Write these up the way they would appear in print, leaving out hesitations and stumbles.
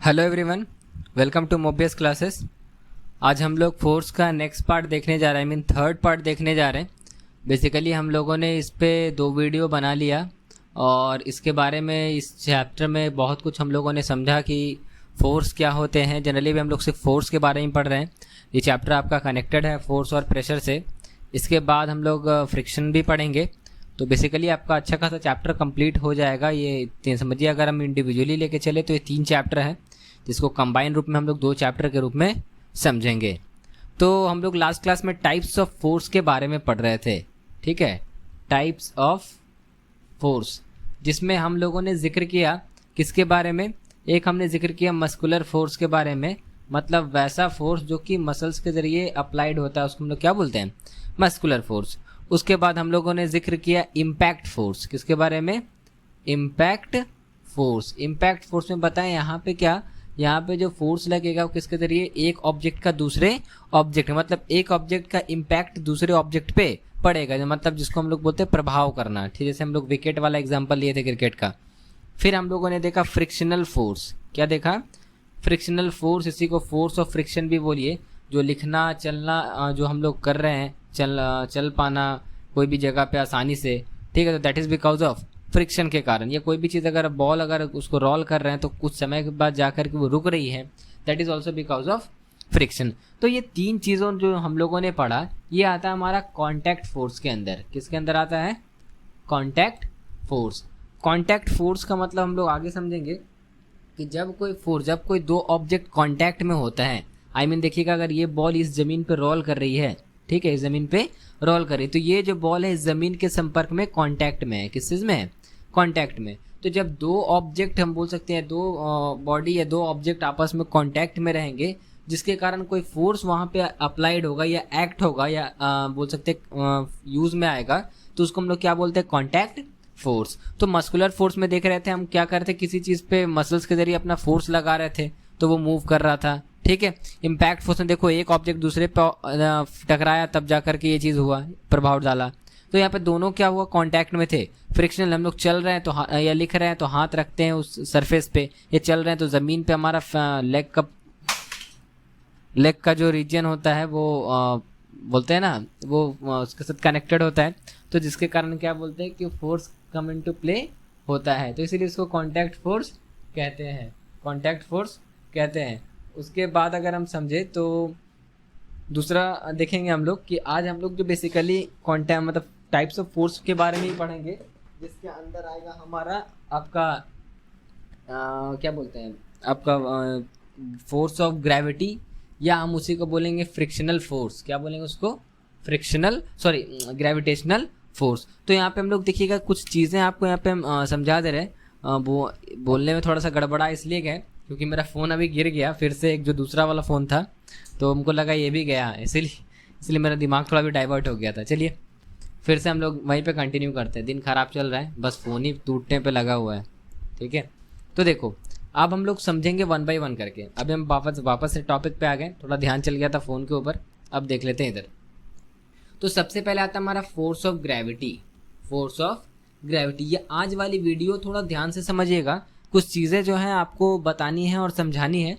Hello everyone, welcome to Mobius classes. आज हम लोग फोर्स का नेक्स्ट पार्ट देखने जा रहे हैं, थर्ड पार्ट देखने जा रहे हैं। बेसिकली हम लोगों ने इस पे 2 वीडियो बना लिया और इसके बारे में इस चैप्टर में बहुत कुछ हम लोगों ने समझा कि फोर्स क्या होते हैं। जनरली भी हम लोग सिर्फ फोर्स के बारे में पढ़ रहे हैं। ये चैप्टर आपका कनेक्टेड है फोर्स और प्रेशर से। इसके बाद हम लोग फ्रिक्शन भी पढ़ेंगे, तो बेसिकली आपका अच्छा खासा चैप्टर कंप्लीट हो जाएगा। ये समझिए, अगर हम इंडिविजुअली लेके चले तो ये 3 चैप्टर हैं, जिसको कंबाइन रूप में हम लोग 2 चैप्टर के रूप में समझेंगे। तो हम लोग लास्ट क्लास में टाइप्स ऑफ फोर्स के बारे में पढ़ रहे थे, ठीक है, टाइप्स ऑफ फोर्स, जिसमें हम लोगों ने जिक्र किया किसके बारे में। एक हमने जिक्र किया मस्कुलर फोर्स के बारे में, मतलब वैसा फोर्स जो कि मसल्स के जरिए अप्लाइड होता है, उसको हम लोग क्या बोलते हैं, मस्कुलर फोर्स। उसके बाद हम लोगों ने जिक्र किया इम्पैक्ट फोर्स। किसके बारे में, इम्पैक्ट फोर्स। इम्पैक्ट फोर्स में बताएं यहाँ पे जो फोर्स लगेगा वो किसके जरिए, एक ऑब्जेक्ट का दूसरे ऑब्जेक्ट, मतलब एक ऑब्जेक्ट का इम्पैक्ट दूसरे ऑब्जेक्ट पे पड़ेगा, मतलब जिसको हम लोग बोलते हैं प्रभाव करना, ठीक। जैसे हम लोग विकेट वाला एग्जांपल लिए थे क्रिकेट का। फिर हम लोगों ने देखा फ्रिक्शनल फोर्स। क्या देखा, फ्रिक्शनल फोर्स। इसी को फोर्स ऑफ फ्रिक्शन भी बोलिए। जो लिखना चलना जो हम लोग कर रहे हैं, चल पाना कोई भी जगह पे आसानी से, ठीक है, तो that is because of friction के कारण। या कोई भी चीज़ अगर बॉल अगर उसको रोल कर रहे हैं तो कुछ समय के बाद जाकर के वो रुक रही है, that is also because of friction. तो ये 3 चीज़ों जो हम लोगों ने पढ़ा, ये आता है हमारा कॉन्टैक्ट फोर्स के अंदर। किसके अंदर आता है, कॉन्टैक्ट फोर्स। कॉन्टैक्ट फोर्स का मतलब हम लोग आगे समझेंगे कि जब कोई 2 ऑब्जेक्ट कॉन्टैक्ट में होता है, देखिएगा, अगर ये बॉल इस ज़मीन पे रोल कर रही है, ठीक है, इस ज़मीन पे रोल कर रही है, तो ये जो बॉल है इस ज़मीन के संपर्क में, कॉन्टैक्ट में है। किस चीज़ में है, कॉन्टैक्ट में। तो जब 2 ऑब्जेक्ट, हम बोल सकते हैं 2 बॉडी या 2 ऑब्जेक्ट आपस में कॉन्टैक्ट में रहेंगे, जिसके कारण कोई फोर्स वहाँ पे अप्लाइड होगा या एक्ट होगा या बोल सकते यूज़ में आएगा, तो उसको हम लोग क्या बोलते हैं, कॉन्टैक्ट फोर्स। तो मस्कुलर फोर्स में देख रहे थे हम क्या करते, किसी चीज़ पे मसल्स के जरिए अपना फोर्स लगा रहे थे तो वो मूव कर रहा था, ठीक है। इम्पैक्ट फोर्स में देखो, एक ऑब्जेक्ट दूसरे पे टकराया तब जाकर के ये चीज़ हुआ, प्रभाव डाला। तो यहाँ पे दोनों क्या हुआ, कांटेक्ट में थे। फ्रिक्शनल, हम लोग चल रहे हैं तो या लिख रहे हैं तो हाथ रखते हैं उस सरफेस पे, या चल रहे हैं तो ज़मीन पे हमारा लेग का जो रीजन होता है वो बोलते हैं ना, वो उसके साथ कनेक्टेड होता है, तो जिसके कारण क्या बोलते हैं कि फोर्स कम इनटू प्ले होता है, तो इसीलिए इसको कांटेक्ट फोर्स कहते हैं, कांटेक्ट फोर्स कहते हैं। उसके बाद अगर हम समझे तो दूसरा देखेंगे हम लोग कि आज हम लोग जो बेसिकली कॉन्टैक्ट मतलब टाइप्स ऑफ फोर्स के बारे में ही पढ़ेंगे, जिसके अंदर आएगा हमारा आपका क्या बोलते हैं, आपका फोर्स ऑफ ग्रेविटी, या हम उसी को बोलेंगे फ्रिक्शनल फोर्स। क्या बोलेंगे उसको, ग्रेविटेशनल फोर्स। तो यहाँ पे हम लोग देखिएगा कुछ चीज़ें आपको यहाँ पे हम समझा दे रहे हैं। वो बोलने में थोड़ा सा गड़बड़ा इसलिए गए क्योंकि मेरा फ़ोन अभी गिर गया फिर से, एक जो दूसरा वाला फ़ोन था, तो हमको लगा ये भी गया, इसलिए मेरा दिमाग थोड़ा भी डाइवर्ट हो गया था। चलिए फिर से हम लोग वहीं पे कंटिन्यू करते हैं। दिन ख़राब चल रहा है, बस फ़ोन ही टूटने पे लगा हुआ है, ठीक है। तो देखो, अब हम लोग समझेंगे 1 बाय 1 करके। अभी हम वापस से टॉपिक पे आ गए, थोड़ा ध्यान चल गया था फ़ोन के ऊपर। अब देख लेते हैं इधर। तो सबसे पहले आता है हमारा force of gravity. Force of gravity, ये आज वाली वीडियो थोड़ा ध्यान से समझिएगा। कुछ चीज़ें जो हैं आपको बतानी है और समझानी है,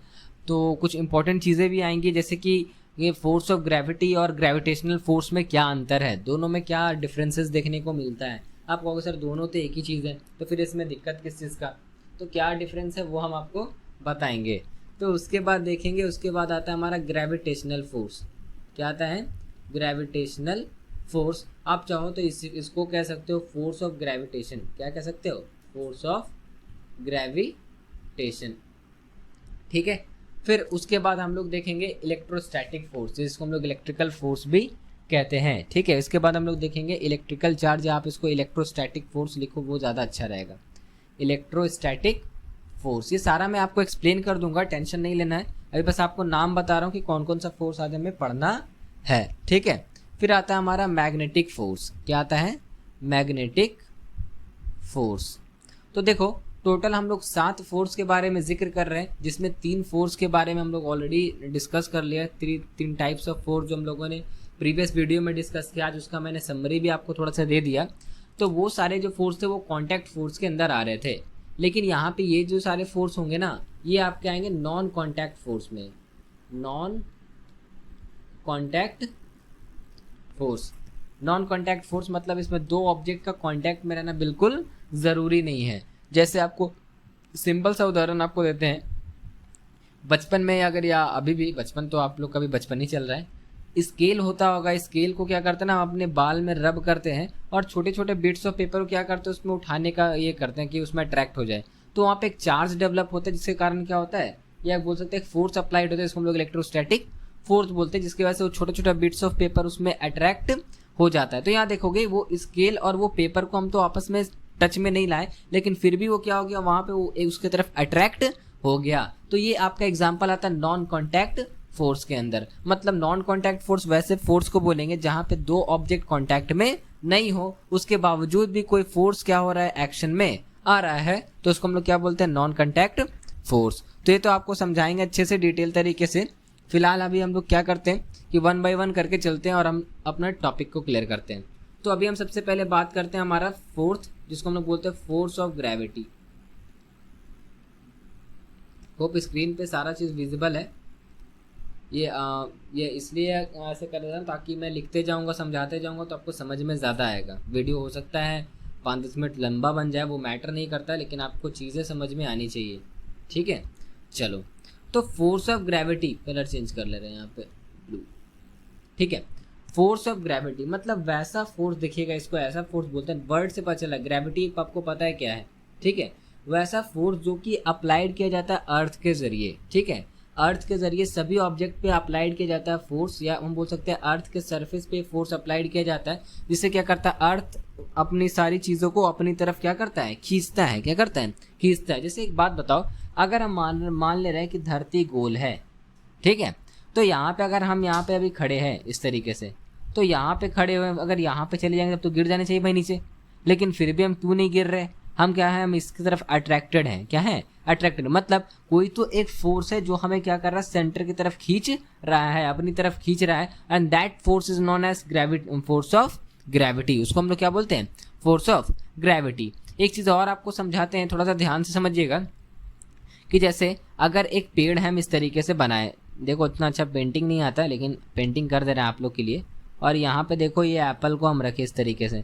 तो कुछ इंपॉर्टेंट चीज़ें भी आएंगी, जैसे कि ये फोर्स ऑफ ग्रेविटी और ग्रेविटेशनल फोर्स में क्या अंतर है, दोनों में क्या डिफरेंसेस देखने को मिलता है। आप कहोगे सर दोनों तो एक ही चीज़ है, तो फिर इसमें दिक्कत किस चीज़ का, तो क्या डिफरेंस है वो हम आपको बताएंगे। तो उसके बाद देखेंगे, उसके बाद आता है हमारा ग्रेविटेशनल फोर्स। क्या आता है, ग्रेविटेशनल फोर्स। आप चाहो तो इसको कह सकते हो फोर्स ऑफ ग्रेविटेशन। क्या कह सकते हो, फोर्स ऑफ ग्रेविटेशन, ठीक है। फिर उसके बाद हम लोग देखेंगे इलेक्ट्रोस्टैटिक फोर्स, जिसको हम लोग इलेक्ट्रिकल फोर्स भी कहते हैं, ठीक है। इसके बाद हम लोग देखेंगे इलेक्ट्रिकल चार्ज, आप इसको इलेक्ट्रोस्टैटिक फोर्स लिखो, वो ज़्यादा अच्छा रहेगा, इलेक्ट्रोस्टैटिक फोर्स। ये सारा मैं आपको एक्सप्लेन कर दूंगा, टेंशन नहीं लेना है। अभी बस आपको नाम बता रहा हूँ कि कौन कौन सा फोर्स आज हमें पढ़ना है, ठीक है। फिर आता है हमारा मैग्नेटिक फोर्स। क्या आता है, मैग्नेटिक फोर्स। तो देखो, टोटल हम लोग 7 फोर्स के बारे में जिक्र कर रहे हैं, जिसमें 3 फोर्स के बारे में हम लोग ऑलरेडी डिस्कस कर लिया। 3 टाइप्स ऑफ फोर्स जो हम लोगों ने प्रीवियस वीडियो में डिस्कस किया, आज उसका मैंने समरी भी आपको थोड़ा सा दे दिया। तो वो सारे जो फोर्स थे वो कॉन्टैक्ट फोर्स के अंदर आ रहे थे, लेकिन यहाँ पे ये जो सारे फोर्स होंगे ना, ये आपके आएंगे नॉन कॉन्टैक्ट फोर्स में, non contact force. Non contact force मतलब इसमें दो ऑब्जेक्ट का कॉन्टैक्ट में रहना बिल्कुल ज़रूरी नहीं है। जैसे आपको सिंपल सा उदाहरण आपको देते हैं, बचपन में अगर या अभी भी, बचपन तो आप लोग का भी बचपन ही चल रहा है, स्केल होता होगा, स्केल को क्या करते हैं ना, हम अपने बाल में रब करते हैं और छोटे छोटे बिट्स ऑफ पेपर को क्या करते हैं उसमें उठाने का ये करते हैं कि उसमें अट्रैक्ट हो जाए। तो वहाँ पे एक चार्ज डेवलप होता है जिसके कारण क्या होता है, या बोल सकते हैं फोर्स अप्लाइड होता है, जिसको हम लोग इलेक्ट्रोस्टैटिक फोर्स बोलते हैं, जिसकी वजह से वो छोटे छोटे बिट्स ऑफ पेपर उसमें अट्रैक्ट हो जाता है। तो यहाँ देखोगे वो स्केल और वो पेपर को हम तो आपस में टच में नहीं लाए, लेकिन फिर भी वो क्या हो गया, वहाँ पे वो उसके तरफ अट्रैक्ट हो गया। तो ये आपका एग्जाम्पल आता है नॉन कॉन्टैक्ट फोर्स के अंदर। मतलब नॉन कॉन्टैक्ट फोर्स वैसे फोर्स को बोलेंगे जहां पे दो ऑब्जेक्ट कॉन्टैक्ट में नहीं हो, उसके बावजूद भी कोई फोर्स क्या हो रहा है, एक्शन में आ रहा है, तो उसको हम लोग क्या बोलते हैं, नॉन कॉन्टैक्ट फोर्स। तो ये तो आपको समझाएंगे अच्छे से डिटेल तरीके से। फिलहाल अभी हम लोग क्या करते हैं कि 1 बाय 1 करके चलते हैं और हम अपना टॉपिक को क्लियर करते हैं। तो अभी हम सबसे पहले बात करते हैं हमारा फोर्थ, जिसको हम लोग बोलते हैं force of gravity. Hope screen पे सारा चीज़ विजिबल है। ये इसलिए ऐसे कर रहा हूँ ताकि मैं लिखते जाऊँगा, समझाते जाऊँगा तो आपको समझ में ज़्यादा आएगा। वीडियो हो सकता है 5-10 मिनट लंबा बन जाए, वो मैटर नहीं करता, लेकिन आपको चीज़ें समझ में आनी चाहिए। ठीक है, चलो। तो force of gravity, colour change कर ले रहे हैं यहाँ पे, ब्लू। ठीक है, फोर्स ऑफ ग्रेविटी मतलब वैसा फोर्स, देखिएगा इसको ऐसा फोर्स बोलते हैं, वर्ड से पता चला ग्रेविटी आपको पता है क्या है। ठीक है, वैसा फोर्स जो कि अप्लाइड किया जाता है अर्थ के जरिए। ठीक है, अर्थ के जरिए सभी ऑब्जेक्ट पे अप्लाइड किया जाता है फोर्स, या हम बोल सकते हैं अर्थ के सरफेस पे फोर्स अप्लाइड किया जाता है, जिससे क्या करता है, अर्थ अपनी सारी चीज़ों को अपनी तरफ क्या करता है, खींचता है। क्या करता है, खींचता है। जैसे एक बात बताओ, अगर हम मान ले रहे हैं कि धरती गोल है, ठीक है, तो यहाँ पे अगर हम यहाँ पे अभी खड़े हैं इस तरीके से, तो यहाँ पे खड़े हुए अगर यहाँ पे चले जाएंगे तब तो गिर जाने चाहिए भाई नीचे, लेकिन फिर भी हम क्यों नहीं गिर रहे, हम क्या है, हम इसकी तरफ अट्रैक्टेड हैं। क्या है, अट्रैक्टेड। मतलब कोई तो एक फोर्स है जो हमें क्या कर रहा है, सेंटर की तरफ खींच रहा है, अपनी तरफ खींच रहा है, and that force is known as gravity, force of gravity. उसको हम लोग क्या बोलते हैं, फोर्स ऑफ ग्रेविटी। एक चीज़ और आपको समझाते हैं, थोड़ा सा ध्यान से समझिएगा, कि जैसे अगर एक पेड़ हम इस तरीके से बनाए, देखो उतना अच्छा पेंटिंग नहीं आता लेकिन पेंटिंग कर दे रहे हैं आप लोग के लिए, और यहाँ पे देखो ये एप्पल को हम रखे इस तरीके से,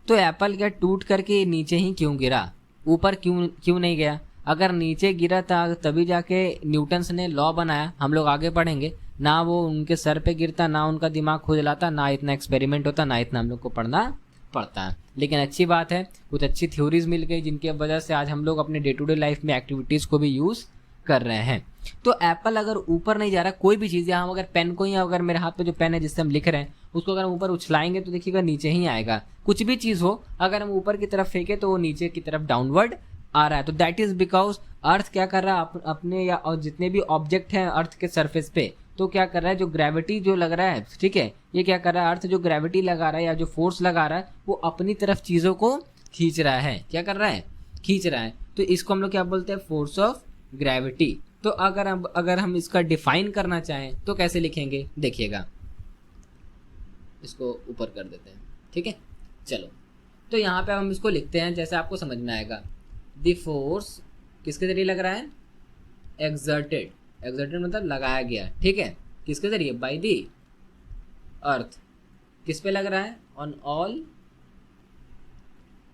तो एप्पल क्या टूट करके नीचे ही क्यों गिरा, ऊपर क्यों नहीं गया? अगर नीचे गिरा था तभी जाके न्यूटन्स ने लॉ बनाया, हम लोग आगे पढ़ेंगे ना, वो उनके सर पे गिरता, ना उनका दिमाग खुजलाता, ना इतना एक्सपेरिमेंट होता, ना इतना हम लोग को पढ़ना पड़ता है। लेकिन अच्छी बात है, कुछ अच्छी थ्योरीज मिल गई जिनकी वजह से आज हम लोग अपने डे टू डे लाइफ में एक्टिविटीज़ को भी यूज़ कर रहे हैं। तो एप्पल अगर ऊपर नहीं जा रहा, कोई भी चीज़, या हम अगर पेन को ही, अगर मेरे हाथ पे जो पेन है जिससे हम लिख रहे हैं उसको अगर हम ऊपर उछलाएंगे तो देखिएगा नीचे ही आएगा। कुछ भी चीज़ हो, अगर हम ऊपर की तरफ फेंके तो वो नीचे की तरफ डाउनवर्ड आ रहा है। तो दैट इज बिकॉज अर्थ क्या कर रहा है, अपने या और जितने भी ऑब्जेक्ट हैं अर्थ के सरफेस पे, तो क्या कर रहा है, जो ग्रेविटी जो लग रहा है, ठीक है, ये क्या कर रहा है, अर्थ जो ग्रेविटी लगा रहा है या जो फोर्स लगा रहा है वो अपनी तरफ चीज़ों को खींच रहा है। क्या कर रहा है, खींच रहा है। तो इसको हम लोग क्या बोलते हैं, फोर्स ऑफ ग्रेविटी। तो अगर हम इसका डिफाइन करना चाहें तो कैसे लिखेंगे, देखिएगा, इसको ऊपर कर देते हैं। ठीक है, चलो, तो यहाँ पे हम इसको लिखते हैं जैसे आपको समझ में आएगा। द फोर्स किसके जरिए लग रहा है, एक्सर्टेड, एक्सर्टेड मतलब लगाया गया। ठीक है, किसके जरिए, बाय द अर्थ। किस पे लग रहा है, ऑन ऑल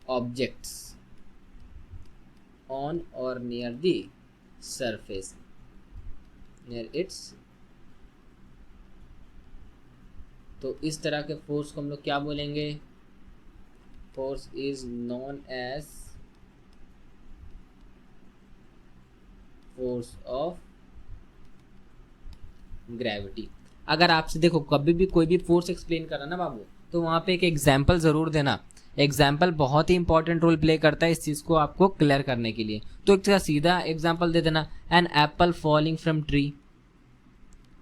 ऑब्जेक्ट्स ऑन और near the surface, near it's. तो इस तरह के फोर्स को हम लोग क्या बोलेंगे, force is known as force of gravity. अगर आपसे देखो कभी भी कोई भी फोर्स एक्सप्लेन करना ना बाबू, तो वहाँ पे एक एग्जाम्पल ज़रूर देना। एग्जाम्पल बहुत ही इंपॉर्टेंट रोल प्ले करता है इस चीज़ को आपको क्लियर करने के लिए। तो एक सीधा एग्जाम्पल दे देना, an apple falling from tree,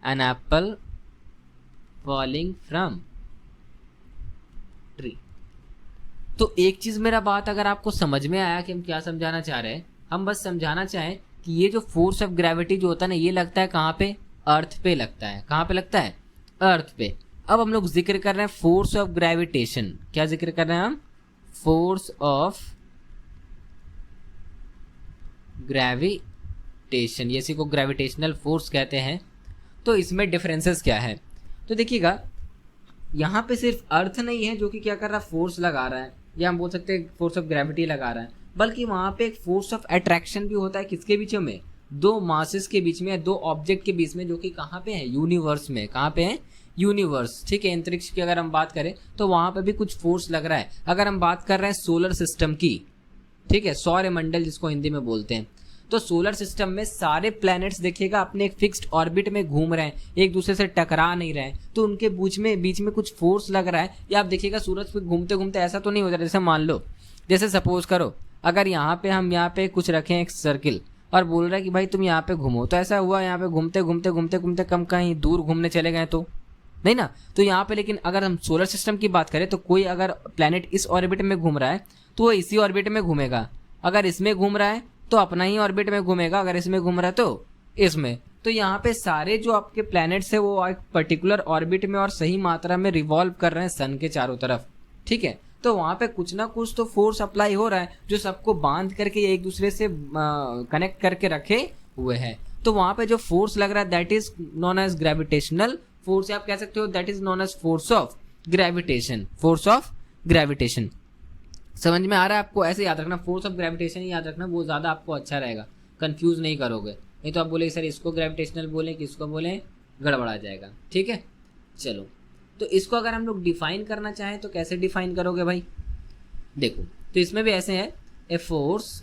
an apple falling from tree. तो एक चीज़ मेरा बात अगर आपको समझ में आया कि हम क्या समझाना चाह रहे हैं, हम बस समझाना चाहें कि ये जो फोर्स ऑफ ग्रेविटी जो होता है ना, ये लगता है कहाँ पे, अर्थ पे लगता है। कहाँ पे लगता है, अर्थ पे। अब हम लोग जिक्र कर रहे हैं फोर्स ऑफ ग्रेविटेशन। क्या जिक्र कर रहे हैं हम, फोर्स ऑफ ग्रेविटेशन। ग्रेविटेशन, ये इसी को ग्रेविटेशनल फोर्स कहते हैं। तो इसमें डिफरेंसेस क्या है, तो देखिएगा यहाँ पे सिर्फ अर्थ नहीं है जो कि क्या कर रहा है, फोर्स लगा रहा है, या हम बोल सकते हैं फोर्स ऑफ ग्रेविटी लगा रहा है, बल्कि वहाँ पे एक फोर्स ऑफ अट्रैक्शन भी होता है। किसके बीच में, दो मासेस के बीच में, दो ऑब्जेक्ट के बीच में, जो कि कहाँ पे है, यूनिवर्स में। कहाँ पे है, यूनिवर्स, ठीक है। अंतरिक्ष की अगर हम बात करें तो वहाँ पे भी कुछ फोर्स लग रहा है। अगर हम बात कर रहे हैं सोलर सिस्टम की, ठीक है, सौरमंडल जिसको हिंदी में बोलते हैं, तो सोलर सिस्टम में सारे प्लैनेट्स देखिएगा अपने एक फिक्स्ड ऑर्बिट में घूम रहे हैं, एक दूसरे से टकरा नहीं रहे हैं, तो उनके बीच में कुछ फोर्स लग रहा है। या आप देखिएगा सूरज पे घूमते घूमते ऐसा तो नहीं हो रहा, जैसे मान लो, जैसे सपोज करो अगर यहाँ पे हम यहाँ पे कुछ रखें एक सर्किल और बोल रहा है कि भाई तुम यहाँ पे घूमो, तो ऐसा हुआ यहाँ पे घूमते घूमते घूमते घूमते कम कहीं दूर घूमने चले गए तो नहीं ना। तो यहाँ पे लेकिन अगर हम सोलर सिस्टम की बात करें तो कोई अगर प्लैनेट इस ऑर्बिट में घूम रहा है तो वो इसी ऑर्बिट में घूमेगा, अगर इसमें घूम रहा है तो अपना ही ऑर्बिट में घूमेगा, अगर इसमें घूम रहा है तो इसमें। तो यहाँ पे सारे जो आपके प्लैनेट्स है वो एक पर्टिकुलर ऑर्बिट में और सही मात्रा में रिवॉल्व कर रहे हैं सन के चारों तरफ, ठीक है। तो वहाँ पे कुछ ना कुछ तो फोर्स अप्लाई हो रहा है जो सबको बांध करके एक दूसरे से कनेक्ट करके रखे हुए है। तो वहाँ पे जो फोर्स लग रहा है that is known as gravitational force, आप कह सकते हो that is known as force of gravitation, force of gravitation. समझ में आ रहा है आपको, ऐसे याद रखना, फोर्स ऑफ ग्रेविटेशन ही याद रखना, वो ज़्यादा आपको अच्छा रहेगा, कंफ्यूज नहीं करोगे। नहीं तो आप बोले सर इसको ग्रेविटेशनल बोले कि इसको बोले, गड़बड़ा जाएगा, ठीक है। चलो, तो इसको अगर हम लोग डिफाइन करना चाहें तो कैसे डिफाइन करोगे भाई, देखो तो इसमें भी ऐसे है, ए फोर्स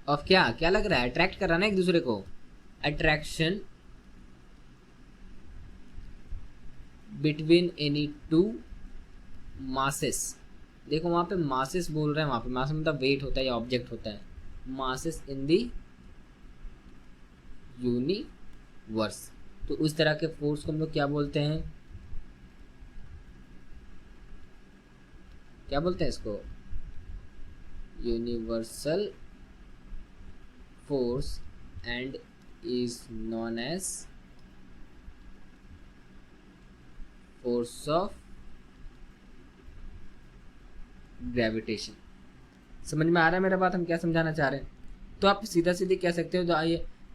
ऑफ क्या क्या लग रहा है, अट्रैक्ट कर रहा है ना एक दूसरे को, attraction between any two masses. देखो वहां पे मासेस बोल रहे हैं, वहां पे मासेस मतलब वेट होता है या ऑब्जेक्ट होता है, मासेस इन दी यूनिवर्स। तो उस तरह के फोर्स को हम लोग क्या बोलते हैं, क्या बोलते हैं इसको, universal force and is known as force of gravitation. समझ में आ रहा है मेरा बात, हम क्या समझाना चाह रहे हैं। तो आप सीधा सीधे कह सकते हो,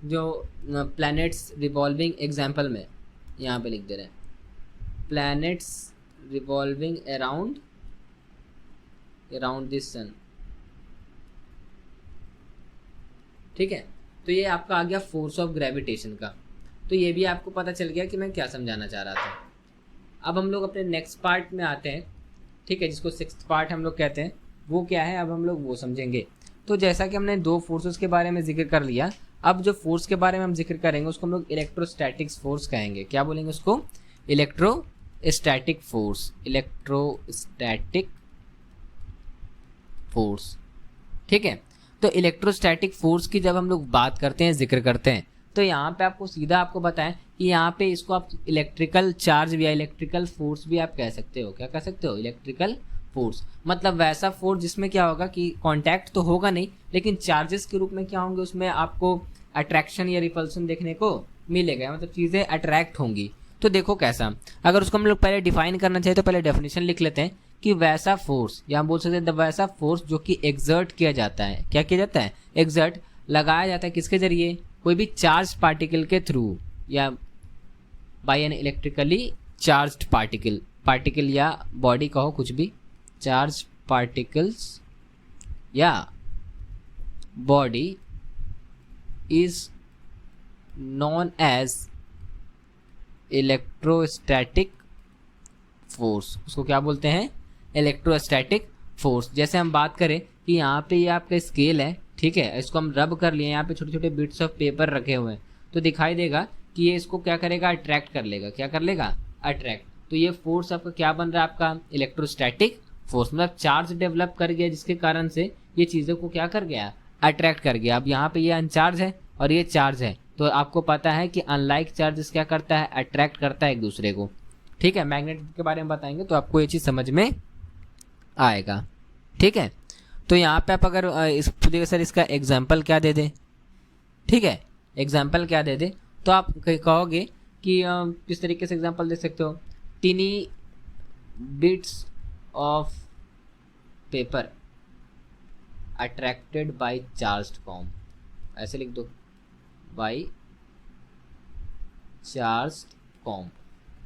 जो प्लैनेट्स रिवॉल्विंग एग्जाम्पल में यहाँ पे लिख दे रहे हैं, प्लैनेट्स रिवॉल्विंग अराउंड दिस सन, ठीक है। तो ये आपका आ गया फोर्स ऑफ ग्रेविटेशन का। तो ये भी आपको पता चल गया कि मैं क्या समझाना चाह रहा था। अब हम लोग अपने नेक्स्ट पार्ट में आते हैं, ठीक है, जिसको सिक्स्थ पार्ट हम लोग कहते हैं। वो क्या है, अब हम लोग वो समझेंगे। तो जैसा कि हमने दो फोर्सेस के बारे में जिक्र कर लिया, अब जो फोर्स के बारे में हम जिक्र करेंगे उसको हम लोग इलेक्ट्रोस्टैटिक्स फोर्स कहेंगे। क्या बोलेंगे उसको, इलेक्ट्रोस्टैटिक फोर्स, इलेक्ट्रोस्टैटिक फोर्स, ठीक है। तो इलेक्ट्रोस्टैटिक फोर्स की जब हम लोग बात करते हैं, जिक्र करते हैं, तो यहाँ पे आपको सीधा आपको बताएं कि यहाँ पे इसको आप इलेक्ट्रिकल चार्ज या इलेक्ट्रिकल फोर्स भी आप कह सकते हो। क्या कह सकते हो, इलेक्ट्रिकल फोर्स, मतलब वैसा फोर्स जिसमें क्या होगा कि कांटेक्ट तो होगा नहीं, लेकिन चार्जेस के रूप में क्या होंगे, उसमें आपको अट्रैक्शन या रिपल्सन देखने को मिलेगा, मतलब चीज़ें अट्रैक्ट होंगी। तो देखो कैसा, अगर उसको हम लोग पहले डिफाइन करना चाहिए तो पहले डेफिनेशन लिख लेते हैं कि वैसा फोर्स, या हम बोल सकते हैं वैसा फोर्स जो कि एक्सर्ट किया जाता है। क्या किया जाता है, एक्सर्ट, लगाया जाता है किसके जरिए, कोई भी चार्ज पार्टिकल के थ्रू, या by an electrically charged particle या बॉडी कहो कुछ भी, चार्ज पार्टिकल्स या body is known as electrostatic force. उसको क्या बोलते हैं, इलेक्ट्रोस्टैटिक फोर्स। जैसे हम बात करें कि यहाँ पे ये आपका स्केल है, ठीक है, इसको हम रब कर लिए, यहाँ पे छोटे छोटे बिट्स ऑफ पेपर रखे हुए हैं, तो दिखाई देगा कि ये इसको क्या करेगा, अट्रैक्ट कर लेगा। क्या कर लेगा, अट्रैक्ट। तो ये फोर्स आपका क्या बन रहा है, आपका इलेक्ट्रोस्टैटिक फोर्स, मतलब चार्ज डेवलप कर गया जिसके कारण से ये चीज़ों को क्या कर गया, अट्रैक्ट कर गया। अब यहाँ पे ये अनचार्ज है और ये चार्ज है, तो आपको पता है कि अनलाइक चार्जेस क्या करता है, अट्रैक्ट करता है एक दूसरे को, ठीक है। मैग्नेट के बारे में बताएंगे तो आपको ये चीज़ समझ में आएगा, ठीक है। तो यहाँ पे आप अगर इस सर इसका एग्जाम्पल क्या दे दे, ठीक है, एग्जाम्पल क्या दे दे, तो आप कहोगे कि किस तरीके से एग्जाम्पल दे सकते हो, tiny bits of paper attracted by charged form. ऐसे लिख दो, बाई चार्ल्स कॉम्ब।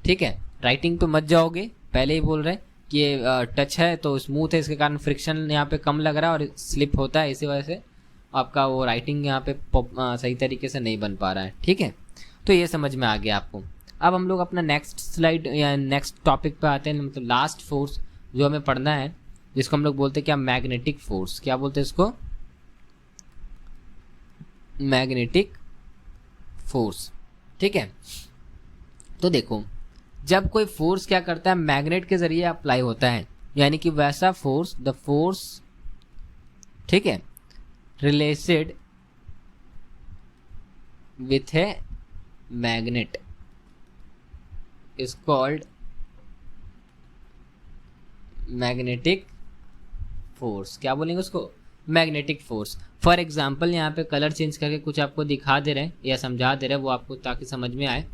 ठीक है, राइटिंग पे मत जाओगे, पहले ही बोल रहे हैं कि ये टच है तो स्मूथ है, इसके कारण फ्रिक्शन यहाँ पे कम लग रहा है और स्लिप होता है, इसी वजह से आपका वो राइटिंग यहाँ पे सही तरीके से नहीं बन पा रहा है। ठीक है, तो ये समझ में आ गया आपको। अब हम लोग अपना नेक्स्ट स्लाइड या नेक्स्ट टॉपिक पे आते हैं, मतलब लास्ट फोर्स जो हमें पढ़ना है, जिसको हम लोग बोलते हैं क्या, मैग्नेटिक फोर्स। क्या बोलते हैं इसको, मैग्नेटिक फोर्स। ठीक है, तो देखो जब कोई फोर्स क्या करता है, मैग्नेट के जरिए अप्लाई होता है, यानी कि वैसा फोर्स, द फोर्स, ठीक है, related with a magnet is called magnetic force. क्या बोलेंगे उसको, मैग्नेटिक फोर्स। फॉर एग्जाम्पल यहाँ पे कलर चेंज करके कुछ आपको दिखा दे रहे हैं या समझा दे रहे हैं, वो आपको ताकि समझ में आए।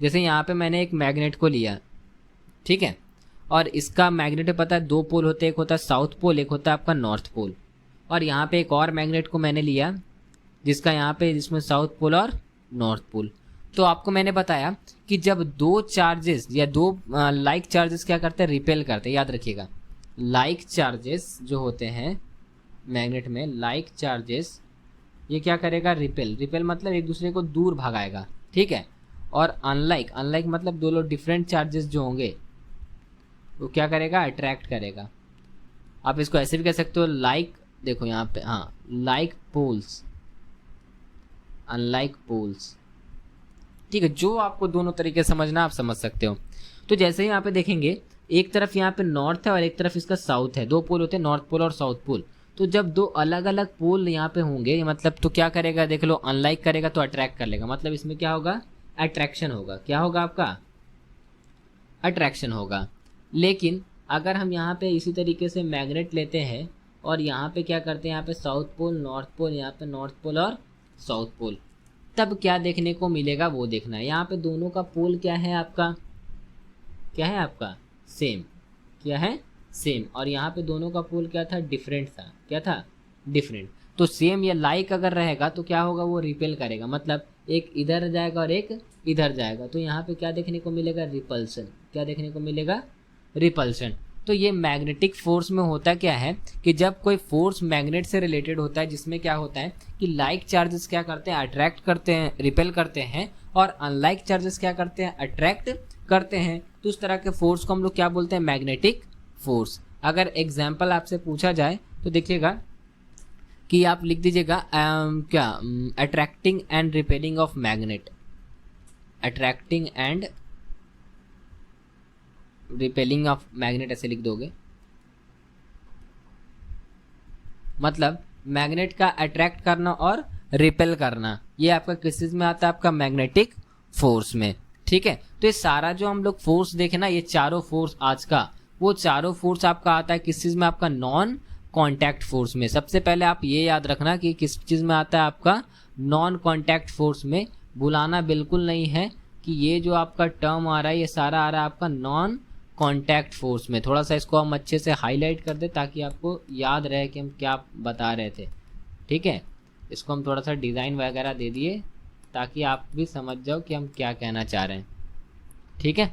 जैसे यहाँ पे मैंने एक मैग्नेट को लिया, ठीक है, और इसका मैग्नेट पता है दो पोल होते हैं, एक होता है साउथ पोल, एक होता है आपका नॉर्थ पोल। और यहाँ पे एक और मैग्नेट को मैंने लिया जिसका यहाँ पे, जिसमें साउथ पोल और नॉर्थ पोल। तो आपको मैंने बताया कि जब दो चार्जेस या दो लाइक चार्जेस क्या करते हैं, रिपेल करते हैं। याद रखिएगा, लाइक चार्जेस जो होते हैं मैग्नेट में, लाइक चार्जेस ये क्या करेगा, रिपेल। रिपेल मतलब एक दूसरे को दूर भगाएगा। ठीक है, और अनलाइक, अनलाइक मतलब दो लोग डिफरेंट चार्जेस जो होंगे वो क्या करेगा, अट्रैक्ट करेगा। आप इसको ऐसे भी कह सकते हो, लाइक, देखो यहाँ पे, हाँ, लाइक पोल्स, अनलाइक पोल्स। ठीक है, जो आपको दोनों तरीके से समझना आप समझ सकते हो। तो जैसे ही यहाँ पे देखेंगे, एक तरफ यहाँ पे नॉर्थ है और एक तरफ इसका साउथ है, दो पोल होते हैं, नॉर्थ पोल और साउथ पोल। तो जब दो अलग अलग पोल यहाँ पे होंगे, मतलब तो क्या करेगा, देख लो, अनलाइक करेगा तो अट्रैक्ट कर लेगा, मतलब इसमें क्या होगा, अट्रैक्शन होगा। क्या होगा आपका, अट्रैक्शन होगा। लेकिन अगर हम यहाँ पे इसी तरीके से मैग्नेट लेते हैं और यहाँ पे क्या करते हैं, यहाँ पे साउथ पोल, नॉर्थ पोल, यहाँ पे नॉर्थ पोल और साउथ पोल, तब क्या देखने को मिलेगा वो देखना है। यहाँ पे दोनों का पोल क्या है आपका, क्या है आपका, सेम। क्या है, सेम। और यहाँ पे दोनों का पोल क्या था, डिफरेंट था। क्या था, डिफरेंट। तो सेम या लाइक अगर रहेगा तो क्या होगा, वो रिपेल करेगा, मतलब एक इधर जाएगा और एक इधर जाएगा। तो यहाँ पे क्या देखने को मिलेगा, रिपल्सन। क्या देखने को मिलेगा, रिपल्सन। तो ये मैग्नेटिक फोर्स में होता क्या है कि जब कोई फोर्स मैग्नेट से रिलेटेड होता है, जिसमें क्या होता है कि लाइक चार्जेस क्या करते हैं, अट्रैक्ट करते हैं, रिपेल करते हैं, और अनलाइक चार्जेस क्या करते हैं, अट्रैक्ट करते हैं। तो उस तरह के फोर्स को हम लोग क्या बोलते हैं, मैग्नेटिक फोर्स। अगर एग्जाम्पल आपसे पूछा जाए तो देखिएगा कि आप लिख दीजिएगा क्या, attracting and repelling of magnet, attracting and repelling of magnet, ऐसे लिख दोगे। मतलब मैग्नेट का अट्रैक्ट करना और रिपेल करना, ये आपका किस चीज में आता है, आपका मैग्नेटिक फोर्स में। ठीक है, तो ये सारा जो हम लोग फोर्स देखे ना, ये चारों फोर्स आज का, वो चारों फोर्स आपका आता है किस चीज में, आपका नॉन कॉन्टैक्ट फोर्स में। सबसे पहले आप ये याद रखना कि किस चीज में आता है, आपका नॉन कॉन्टैक्ट फोर्स में। भुलाना बिल्कुल नहीं है कि ये जो आपका टर्म आ रहा है, ये सारा आ रहा है आपका नॉन कॉन्टैक्ट फोर्स में। थोड़ा सा इसको हम अच्छे से हाईलाइट कर दे ताकि आपको याद रहे कि हम क्या बता रहे थे। ठीक है, इसको हम थोड़ा सा डिज़ाइन वगैरह दे दिए ताकि आप भी समझ जाओ कि हम क्या कहना चाह रहे हैं। ठीक है,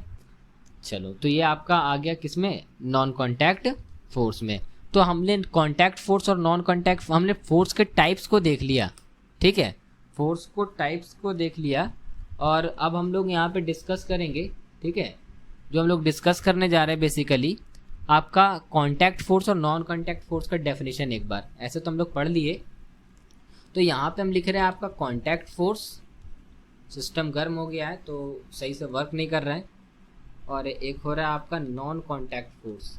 चलो, तो ये आपका आ गया किसमें, नॉन कॉन्टैक्ट फोर्स में। तो हमने कॉन्टैक्ट फोर्स और नॉन कॉन्टैक्ट, हमने फोर्स के टाइप्स को देख लिया। ठीक है, फोर्स को टाइप्स को देख लिया, और अब हम लोग यहाँ पे डिस्कस करेंगे। ठीक है, जो हम लोग डिस्कस करने जा रहे हैं बेसिकली आपका कॉन्टैक्ट फोर्स और नॉन कॉन्टैक्ट फोर्स का डेफिनेशन। एक बार ऐसे तो हम लोग पढ़ लिए, तो यहाँ पे हम लिख रहे हैं आपका कॉन्टैक्ट फोर्स। सिस्टम गर्म हो गया है तो सही से वर्क नहीं कर रहा है। और एक हो रहा है आपका नॉन कॉन्टैक्ट फोर्स,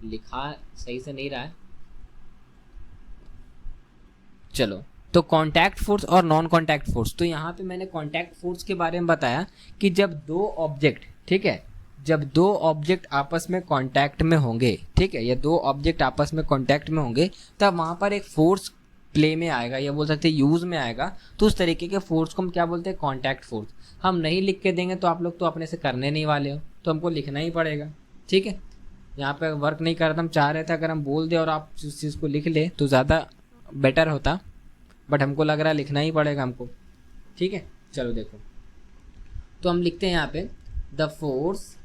लिखा सही से नहीं रहा है। चलो, तो कॉन्टैक्ट फोर्स और नॉन कॉन्टैक्ट फोर्स। तो यहाँ पे मैंने कॉन्टैक्ट फोर्स के बारे में बताया कि जब दो ऑब्जेक्ट, ठीक है, जब दो ऑब्जेक्ट आपस में कांटेक्ट में होंगे, ठीक है, या दो ऑब्जेक्ट आपस में कांटेक्ट में होंगे, तब वहाँ पर एक फोर्स प्ले में आएगा, या बोल सकते हैं यूज में आएगा। तो उस तरीके के फोर्स को हम क्या बोलते हैं, कांटेक्ट फोर्स। हम नहीं लिख के देंगे तो आप लोग तो अपने से करने नहीं वाले हो, तो हमको लिखना ही पड़ेगा। ठीक है, यहाँ पे वर्क नहीं कर रहा था, हम चाह रहे थे अगर हम बोल दें और आप उस चीज़ को लिख ले तो ज़्यादा बेटर होता। बट हमको लग रहा है लिखना ही पड़ेगा हमको। ठीक है, चलो देखो, तो हम लिखते हैं यहाँ पे the force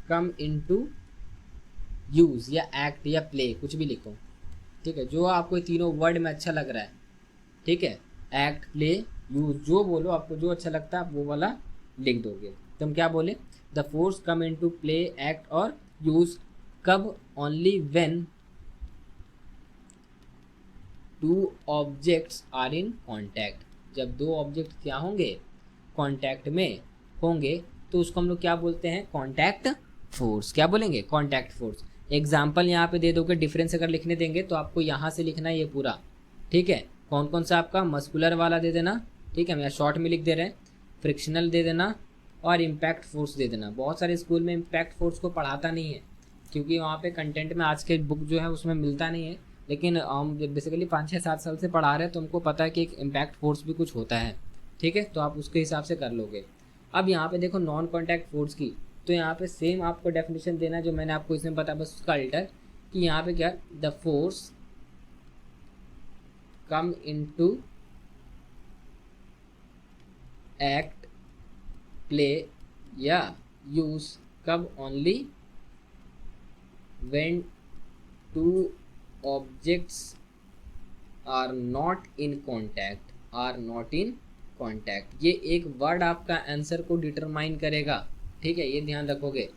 come into use या एक्ट या प्ले, कुछ भी लिखो। ठीक है, जो आपको तीनों वर्ड में अच्छा लग रहा है। ठीक है, एक्ट, प्ले, यूज, जो बोलो आपको जो अच्छा लगता है आप वो वाला लिख दोगे। तो हम क्या बोले, the force come into play, act और यूज कब, only when two objects are in contact, जब दो ऑब्जेक्ट क्या होंगे, कॉन्टैक्ट में होंगे, तो उसको हम लोग क्या बोलते हैं, कॉन्टैक्ट फोर्स। क्या बोलेंगे, कॉन्टैक्ट फोर्स। एग्जाम्पल यहाँ पे दे दोगे, डिफरेंस अगर लिखने देंगे तो आपको यहाँ से लिखना है ये पूरा। ठीक है, कौन कौन सा आपका, मस्कुलर वाला दे देना। ठीक है, हम यहाँ शॉर्ट में लिख दे रहे हैं, फ्रिक्शनल दे देना और इम्पैक्ट फोर्स दे देना। बहुत सारे स्कूल में इम्पैक्ट फोर्स को पढ़ाता नहीं है, क्योंकि वहाँ पे कंटेंट में आज के बुक जो है उसमें मिलता नहीं है, लेकिन हम बेसिकली 5-6-7 साल से पढ़ा रहे हैं तो हमको पता है कि एक इम्पैक्ट फोर्स भी कुछ होता है। ठीक है, तो आप उसके हिसाब से कर लोगे। अब यहाँ पे देखो नॉन कॉन्टैक्ट फोर्स की, तो यहाँ पे सेम आपको डेफिनेशन देना जो मैंने आपको इसमें बताया, बस उसका अल्टर कि यहाँ पे क्या, the force come into act, play या यूज कब, only when two objects are not in contact, are not in contact. ये एक वर्ड आपका आंसर को डिटरमाइन करेगा। ठीक है, ये ध्यान रखोगे।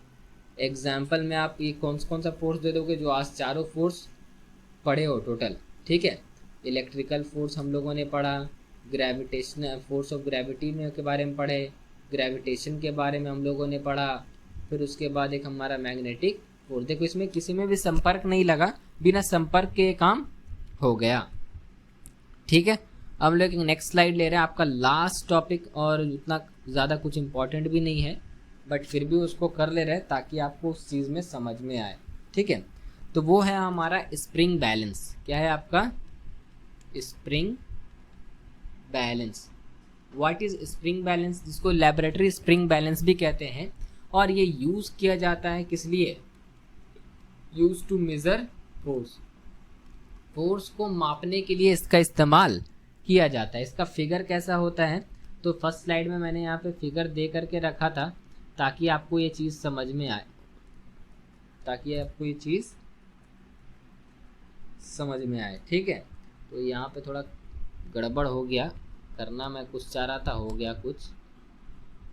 एग्जाम्पल में आप ये कौन सा फोर्स दे दोगे, जो आज चारों फोर्स पढ़े हो टोटल। ठीक है, इलेक्ट्रिकल फोर्स हम लोगों ने पढ़ा, ग्रेविटेशन, फोर्स ऑफ ग्रेविटी में के बारे में पढ़े, ग्रेविटेशन के बारे में हम लोगों ने पढ़ा, फिर उसके बाद एक हमारा मैग्नेटिक फोर्स। देखो इसमें किसी में भी संपर्क नहीं लगा, बिना संपर्क के काम हो गया। ठीक है, अब हम लोग नेक्स्ट स्लाइड ले रहे हैं, आपका लास्ट टॉपिक, और उतना ज़्यादा कुछ इंपॉर्टेंट भी नहीं है, बट फिर भी उसको कर ले रहे हैं ताकि आपको उस चीज़ में समझ में आए। ठीक है, तो वो है हमारा स्प्रिंग बैलेंस। क्या है आपका, spring balance. What is spring balance, जिसको लैबोरेटरी स्प्रिंग बैलेंस भी कहते हैं, और ये यूज़ किया जाता है किस लिए, use to measure force, force को मापने के लिए इसका इस्तेमाल किया जाता है। इसका फिगर कैसा होता है, तो फर्स्ट स्लाइड में मैंने यहाँ पे फिगर दे करके रखा था ताकि आपको ये चीज़ समझ में आए, ताकि आपको ये चीज़ समझ में आए। ठीक है, तो यहाँ पे थोड़ा गड़बड़ हो गया, करना मैं कुछ चाह रहा था, हो गया कुछ।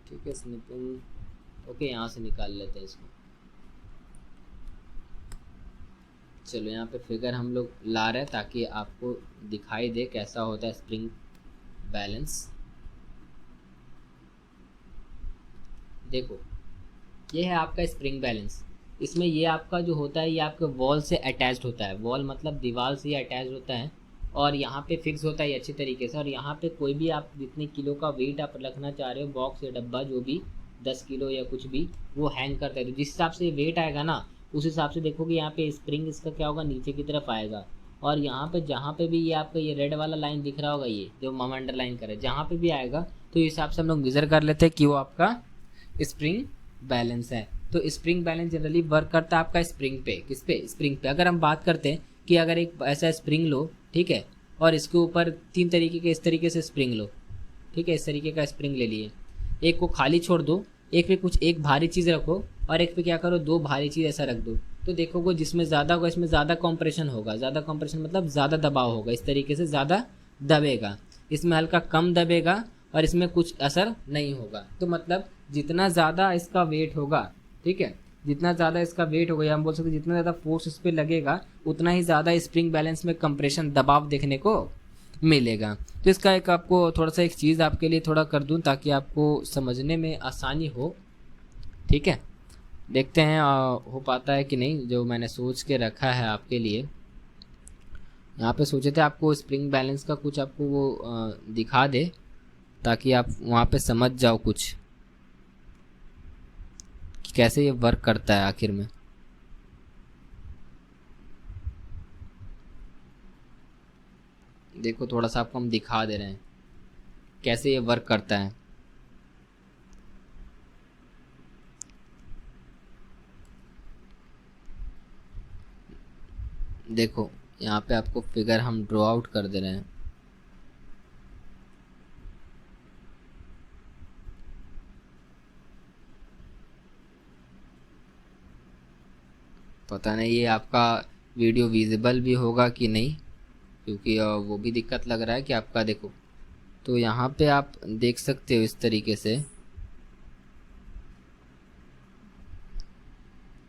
ठीक है, स्निपिंग ओके, यहाँ से निकाल लेते हैं इसको। चलो यहाँ पे फिगर हम लोग ला रहे हैं ताकि आपको दिखाई दे कैसा होता है स्प्रिंग बैलेंस। देखो ये है आपका स्प्रिंग बैलेंस। इसमें ये आपका जो होता है ये आपके वॉल से अटैच्ड होता है, वॉल मतलब दीवार से ये अटैच होता है, और यहाँ पे फिक्स होता है ये अच्छी तरीके से। और यहाँ पे कोई भी आप जितने किलो का वेट आप रखना चाह रहे हो, बॉक्स या डब्बा जो भी 10 किलो या कुछ भी, वो हैंग करता है। तो जिस हिसाब से वेट आएगा ना, उस हिसाब से देखोगे यहाँ पे स्प्रिंग इसका क्या होगा, नीचे की तरफ आएगा। और यहाँ पे जहाँ पे भी ये आपका ये रेड वाला लाइन दिख रहा होगा, ये जो मामा अंडरलाइन करे, जहाँ पे भी आएगा तो इस हिसाब से हम लोग मेजर कर लेते हैं कि वो आपका स्प्रिंग बैलेंस है। तो स्प्रिंग बैलेंस जनरली वर्क करता है आपका स्प्रिंग पे, किस पे, स्प्रिंग पे। अगर हम बात करते हैं कि अगर एक ऐसा स्प्रिंग लो, ठीक है, और इसके ऊपर 3 तरीके के इस तरीके से स्प्रिंग लो, ठीक है, इस तरीके का स्प्रिंग ले लिए, एक को खाली छोड़ दो, एक पे कुछ एक भारी चीज़ रखो, और एक पे क्या करो, 2 भारी चीज़ ऐसा रख दो, तो देखोगे जिसमें ज़्यादा होगा इसमें ज़्यादा कॉम्प्रेशन होगा। ज़्यादा कॉम्प्रेशन मतलब ज़्यादा दबाव होगा, इस तरीके से ज़्यादा दबेगा, इसमें हल्का कम दबेगा और इसमें कुछ असर नहीं होगा। तो मतलब जितना ज़्यादा इसका वेट होगा, ठीक है, जितना ज़्यादा इसका वेट होगा, या हम बोल सकते हैं जितना ज़्यादा फोर्स इस पर लगेगा, उतना ही ज़्यादा स्प्रिंग बैलेंस में कंप्रेशन दबाव देखने को मिलेगा। तो इसका एक आपको थोड़ा सा एक चीज़ आपके लिए थोड़ा कर दूं ताकि आपको समझने में आसानी हो। ठीक है, देखते हैं हो पाता है कि नहीं, जो मैंने सोच के रखा है आपके लिए। यहाँ पे सोचे थे आपको स्प्रिंग बैलेंस का कुछ आपको वो दिखा दे ताकि आप वहाँ पे समझ जाओ कुछ कि कैसे ये वर्क करता है आखिर में। देखो थोड़ा सा आपको हम दिखा दे रहे हैं कैसे ये वर्क करता है। देखो यहाँ पे आपको फिगर हम ड्रॉ आउट कर दे रहे हैं। पता नहीं ये आपका वीडियो विजिबल भी होगा कि नहीं, क्योंकि वो भी दिक्कत लग रहा है कि आपका देखो। तो यहाँ पे आप देख सकते हो इस तरीके से,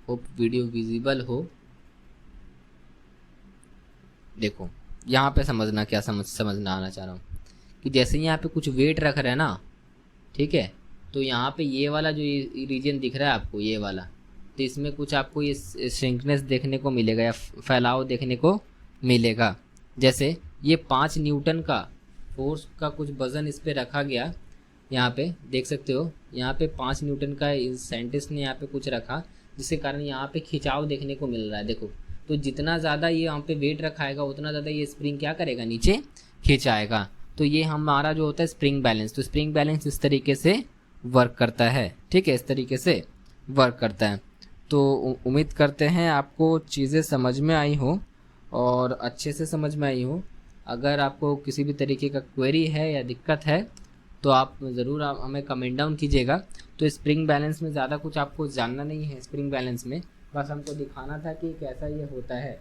होप वीडियो विजिबल हो। देखो यहाँ पे समझना, क्या समझना आना चाह रहा हूँ कि जैसे यहाँ पे कुछ वेट रख रहे हैं ना, ठीक है, तो यहाँ पे ये वाला जो ये रीजन दिख रहा है आपको, ये वाला, तो इसमें कुछ आपको ये श्रिंकनेस देखने को मिलेगा या फैलाव देखने को मिलेगा। जैसे ये 5 न्यूटन का फोर्स का कुछ वजन इस पर रखा गया, यहाँ पे देख सकते हो, यहाँ पे 5 न्यूटन का इस साइंटिस्ट ने यहाँ पे कुछ रखा, जिसके कारण यहाँ पे खिंचाव देखने को मिल रहा है। देखो, तो जितना ज़्यादा ये यहाँ पे वेट रखाएगा उतना ज़्यादा ये स्प्रिंग क्या करेगा, नीचे खिंचाएगा। तो ये हमारा जो होता है स्प्रिंग बैलेंस, तो स्प्रिंग बैलेंस इस तरीके से वर्क करता है, ठीक है, इस तरीके से वर्क करता है। तो उम्मीद करते हैं आपको चीज़ें समझ में आई हो और अच्छे से समझ में आई हो। अगर आपको किसी भी तरीके का क्वेरी है या दिक्कत है तो आप ज़रूर हमें कमेंट डाउन कीजिएगा। तो स्प्रिंग बैलेंस में ज़्यादा कुछ आपको जानना नहीं है, स्प्रिंग बैलेंस में बस हमको दिखाना था कि कैसा ये होता है,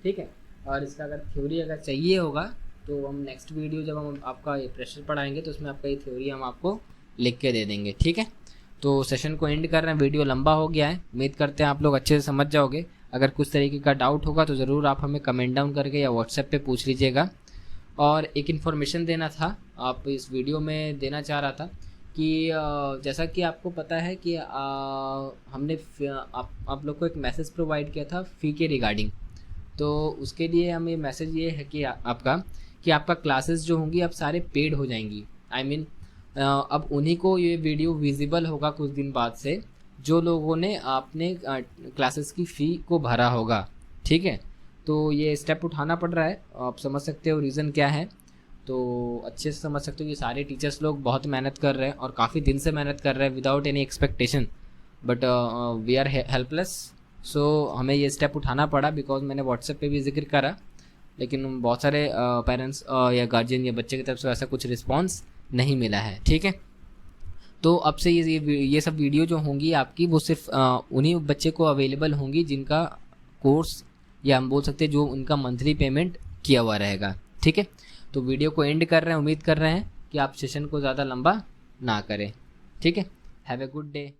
ठीक है। और इसका अगर थ्योरी अगर चाहिए होगा तो हम नेक्स्ट वीडियो जब हम आपका ये प्रेशर पढ़ाएंगे तो उसमें आपका ये थ्योरी हम आपको लिख के दे देंगे, ठीक है। तो सेशन को एंड कर रहे हैं, वीडियो लंबा हो गया है, उम्मीद करते हैं आप लोग अच्छे से समझ जाओगे। अगर कुछ तरीके का डाउट होगा तो ज़रूर आप हमें कमेंट डाउन करके या व्हाट्सएप पे पूछ लीजिएगा। और एक इन्फॉर्मेशन देना था, आप इस वीडियो में देना चाह रहा था कि जैसा कि आपको पता है कि हमने आप लोग को एक मैसेज प्रोवाइड किया था फ़ी के रिगार्डिंग। तो उसके लिए हमें मैसेज ये है कि आपका क्लासेस जो होंगी अब सारे पेड हो जाएंगी। आई मीन अब उन्हीं को ये वीडियो विजिबल होगा कुछ दिन बाद से, जो लोगों ने आपने क्लासेस की फ़ी को भरा होगा, ठीक है। तो ये स्टेप उठाना पड़ रहा है, आप समझ सकते हो रीज़न क्या है। तो अच्छे से समझ सकते हो कि सारे टीचर्स लोग बहुत मेहनत कर रहे हैं और काफ़ी दिन से मेहनत कर रहे हैं without any expectation, but we are helpless. So हमें ये स्टेप उठाना पड़ा बिकॉज मैंने व्हाट्सएप पे भी जिक्र करा, लेकिन बहुत सारे पेरेंट्स या गार्जियन या बच्चे की तरफ से ऐसा कुछ रिस्पॉन्स नहीं मिला है, ठीक है। तो अब से ये सब वीडियो जो होंगी आपकी वो सिर्फ उन्हीं बच्चे को अवेलेबल होंगी जिनका कोर्स, या हम बोल सकते हैं जो उनका मंथली पेमेंट किया हुआ रहेगा, ठीक है। तो वीडियो को एंड कर रहे हैं, उम्मीद कर रहे हैं कि आप सेशन को ज़्यादा लंबा ना करें, ठीक है। Have a good day.